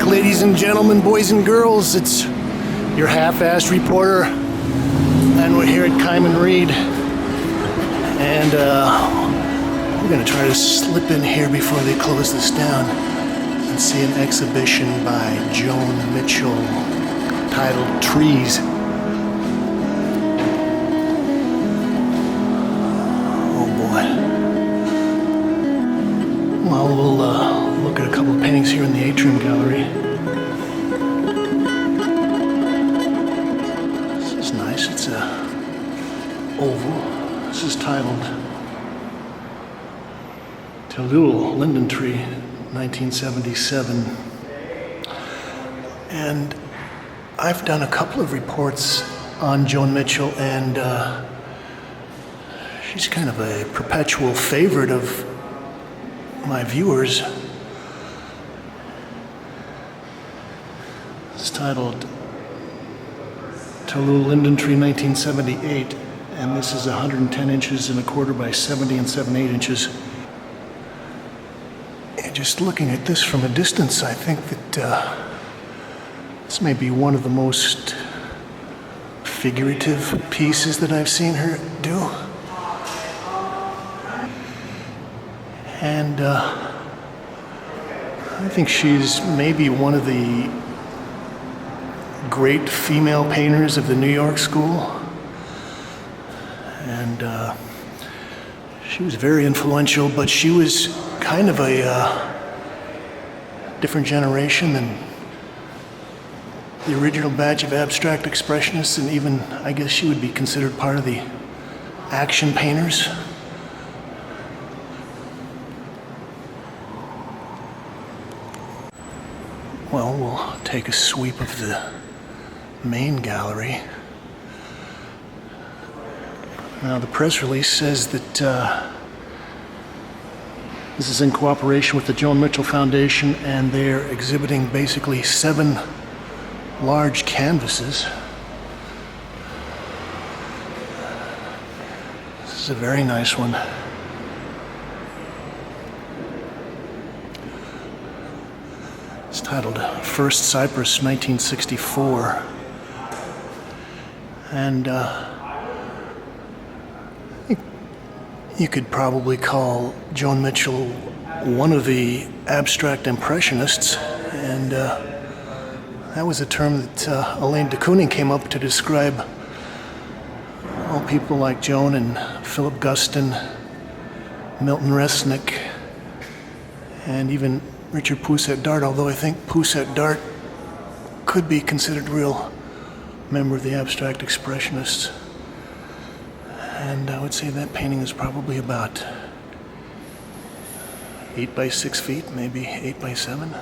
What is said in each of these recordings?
ladies and gentlemen, boys and girls. It's your half-assed reporter, and we're here at Cheim&Read. And we're going to try to slip in here before they close this down and see an exhibition by Joan Mitchell titled Trees. Oh boy. Well, we'll look at a couple of paintings here in the atrium gallery. This is nice. It's a oval. This is titled Tellule Linden Tree, 1977. And I've done a couple of reports on Joan Mitchell, and she's kind of a perpetual favorite of my viewers. It's titled Tellule Linden Tree, 1978, and this is 110 inches and a quarter by 70 and 7/8 inches. And just looking at this from a distance, I think that this may be one of the most figurative pieces that I've seen her do. And I think she's maybe one of the great female painters of the New York school. And she was very influential, but she was kind of a different generation than the original batch of Abstract Expressionists, and even, I guess she would be considered part of the action painters. Well, we'll take a sweep of the main gallery. Now, the press release says that this is in cooperation with the Joan Mitchell Foundation, and they're exhibiting basically 7 large canvases. This is a very nice one. It's titled First Cypress, 1964. And I think you could probably call Joan Mitchell one of the abstract impressionists, and that was a term that Elaine de Kooning came up to describe all people like Joan and Philip Guston, Milton Resnick, and even Richard Poussin-Dart, although I think Poussin-Dart could be considered a real member of the Abstract Expressionists. And I would say that painting is probably about 8 by 6 feet, maybe 8 by 7.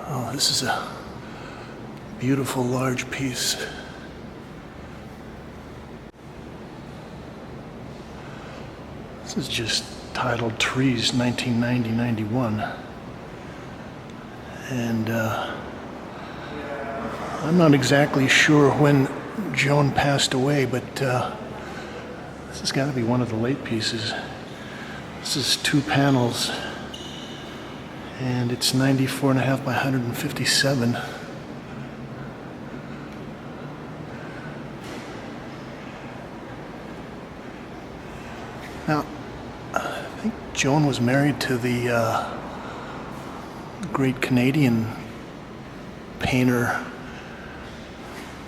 Oh, this is a beautiful large piece. This is just titled Trees, 1990-91. And I'm not exactly sure when Joan passed away, but this has got to be one of the late pieces. This is 2 panels, and it's 94.5 by 157. Now, I think Joan was married to the great Canadian painter.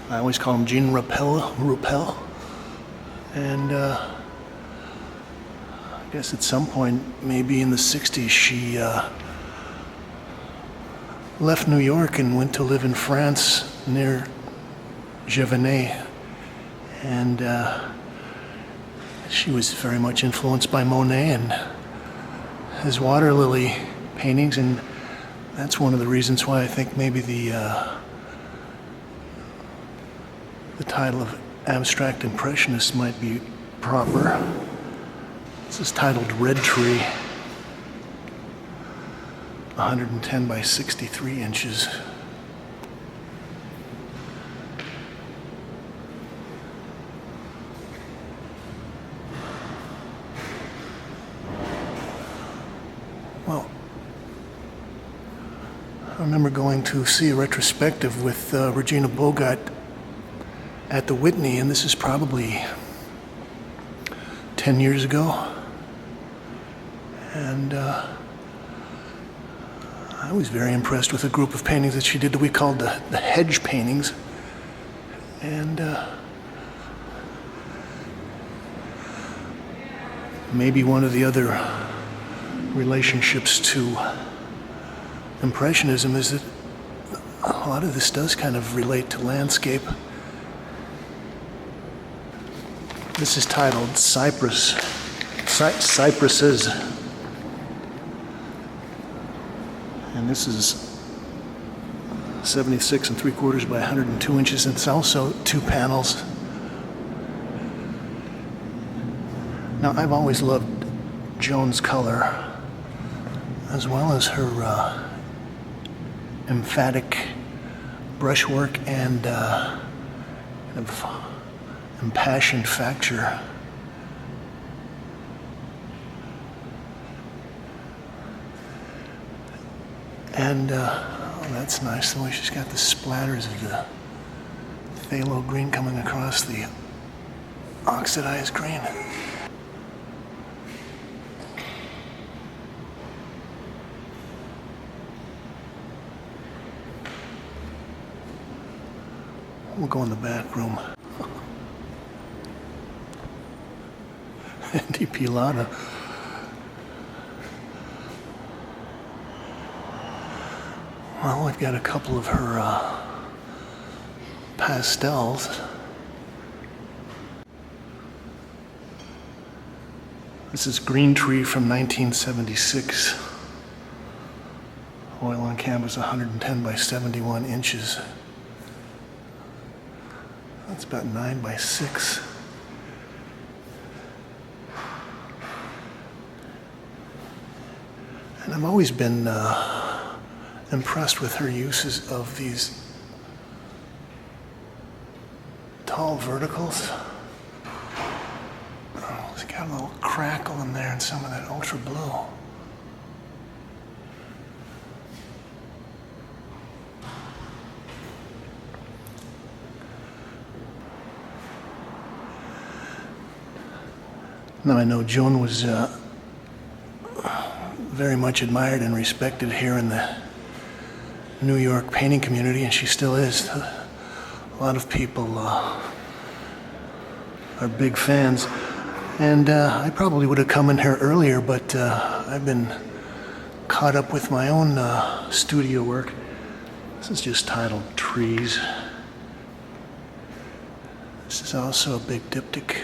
I always call him Jean Ruppel. And I guess at some point, maybe in the 60s, she left New York and went to live in France near Giverny. And she was very much influenced by Monet and his water lily paintings, and that's one of the reasons why I think maybe the title of Abstract Impressionist might be proper. This is titled Red Tree, 110 by 63 inches. Well, I remember going to see a retrospective with Regina Bogart at the Whitney, and this is probably 10 years ago. And I was very impressed with a group of paintings that she did that we called the hedge paintings. And maybe one of the other relationships to Impressionism is that a lot of this does kind of relate to landscape. This is titled Cypresses. And this is 76 3/4 by 102 inches. It's also 2 panels. Now, I've always loved Joan's color, as well as her emphatic brushwork and kind of impassioned facture. And oh, that's nice, the way she's got the splatters of the phthalo green coming across the oxidized green. We'll go in the back room. Depilada. Well, we've got a couple of her pastels. This is Green Tree from 1976. Oil on canvas 110 by 71 inches. That's about 9 by 6. And I've always been impressed with her uses of these tall verticals. Oh, it's got a little crackle in there and some of that ultra blue. Now, I know Joan was very much admired and respected here in the New York painting community, and she still is. A lot of people are big fans. And I probably would have come in here earlier, but I've been caught up with my own studio work. This is just titled Trees. This is also a big diptych.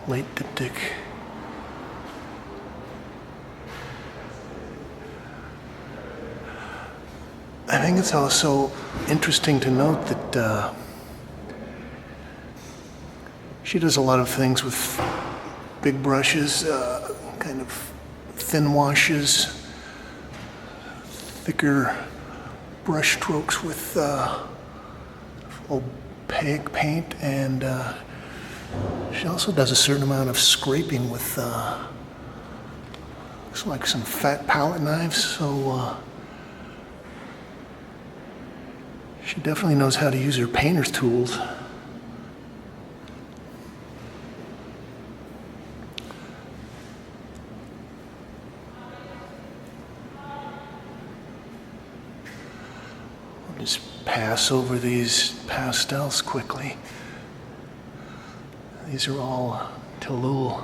Late diptych. I think it's also interesting to note that she does a lot of things with big brushes, kind of thin washes, thicker brush strokes with opaque paint, and she also does a certain amount of scraping with, looks like some fat palette knives, so she definitely knows how to use her painter's tools. I'll just pass over these pastels quickly. These are all Tellul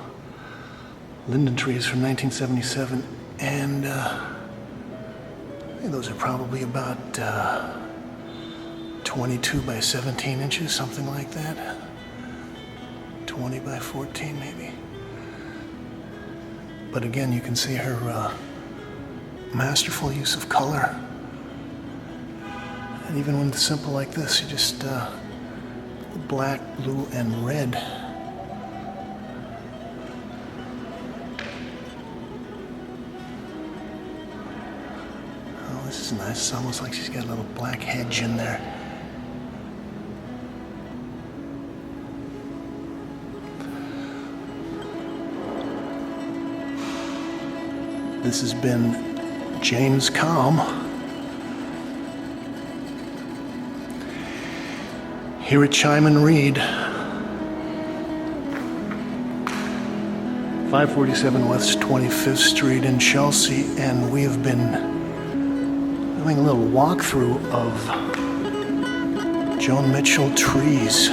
linden trees from 1977, and I think those are probably about 22 by 17 inches, something like that. 20 by 14 maybe. But again, you can see her masterful use of color. And even when it's simple like this, you just black, blue, and red. Oh, this is nice. It's almost like she's got a little black hedge in there. This has been James Kalm here at Cheim&Read, 547 West 25th Street in Chelsea, and we have been doing a little walkthrough of Joan Mitchell trees.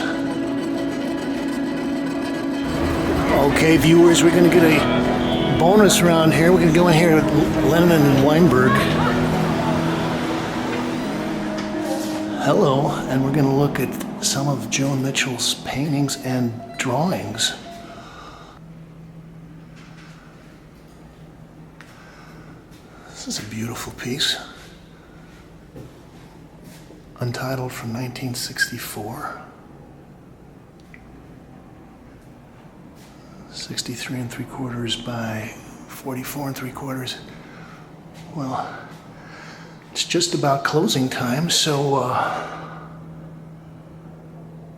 Okay, viewers, we're going to get a bonus round here. We're going to go in here at Lennon Weinberg. Hello, and we're going to look at some of Joan Mitchell's paintings and drawings. This is a beautiful piece. Untitled from 1964. 63 3/4 by 44 3/4. Well, it's just about closing time, so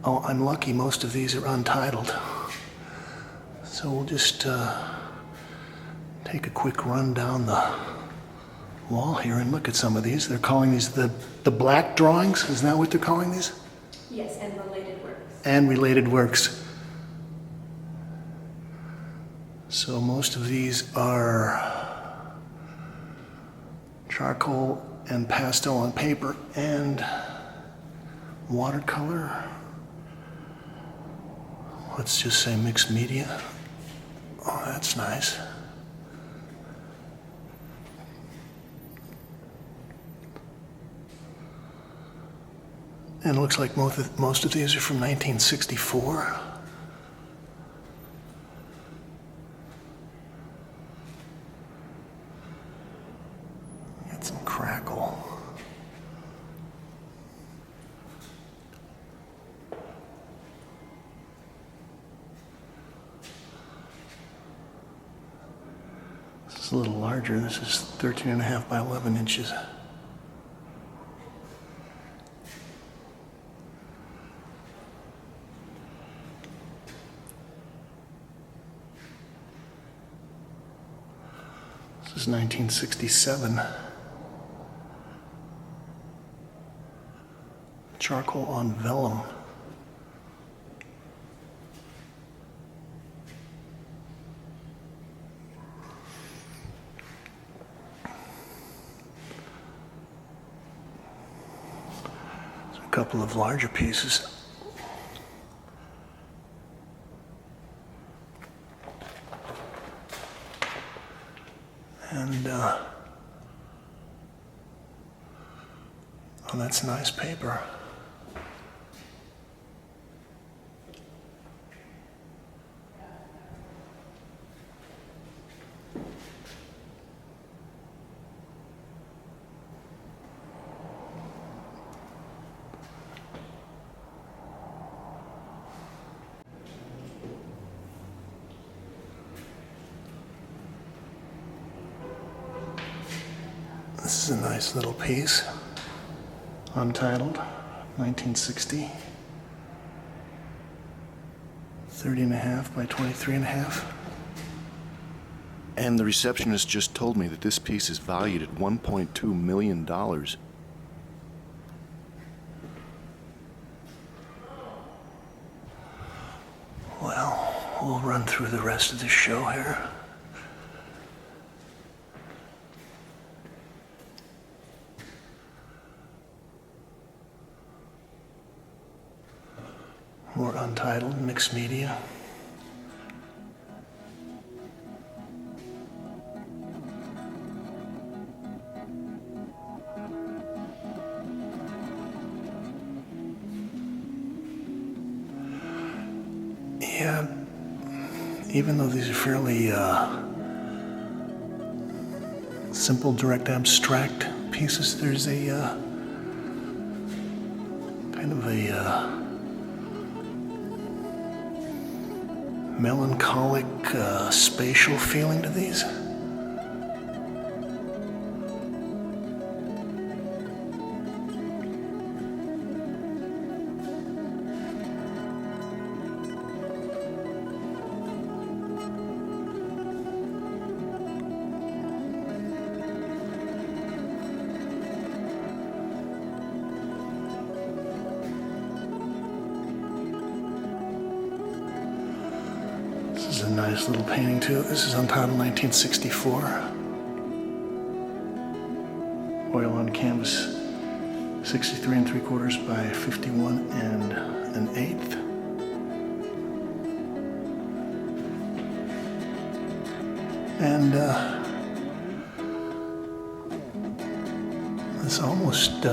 oh, I'm lucky most of these are untitled. So we'll just take a quick run down the wall here and look at some of these. They're calling these the black drawings. Is that what they're calling these? Yes, and related works. And related works. So most of these are charcoal and pastel on paper and watercolor. Let's just say mixed media. Oh, that's nice. And it looks like most of these are from 1964. Got some crackle. This is a little larger. This is 13.5 by 11 inches. This is 1967. Charcoal on vellum. There's a couple of larger pieces. And, oh, that's nice paper. This is a nice little piece, untitled, 1960, 30.5 by 23.5. And the receptionist just told me that this piece is valued at $1.2 million. Well, we'll run through the rest of the show here. More untitled, mixed media. Yeah, even though these are fairly simple, direct, abstract pieces, there's a kind of a melancholic, spatial feeling to these. nice little painting too. This is untitled 1964. Oil on canvas, 63 3/4 by 51 1/8. And this almost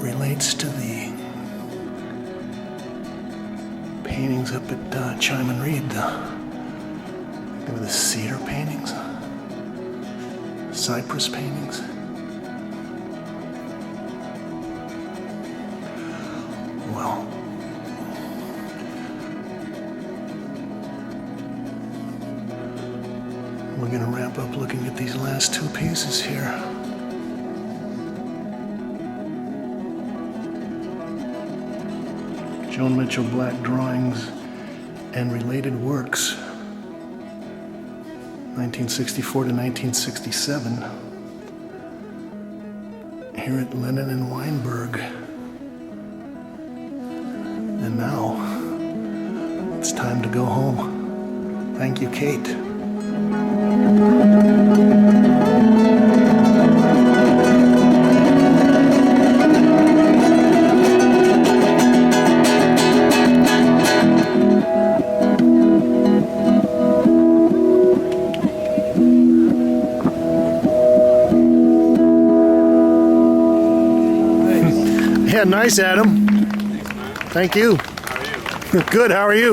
relates to the paintings up at Cheim&Read. They were the cedar paintings, cypress paintings. Well, we're going to wrap up looking at these last two pieces here. Joan Mitchell Black Drawings and Related Works, 1964 to 1967, here at Lennon Weinberg. And now, it's time to go home. Thank you, Kate. Yeah, nice, Adam. Thank you. How are you? Good, how are you?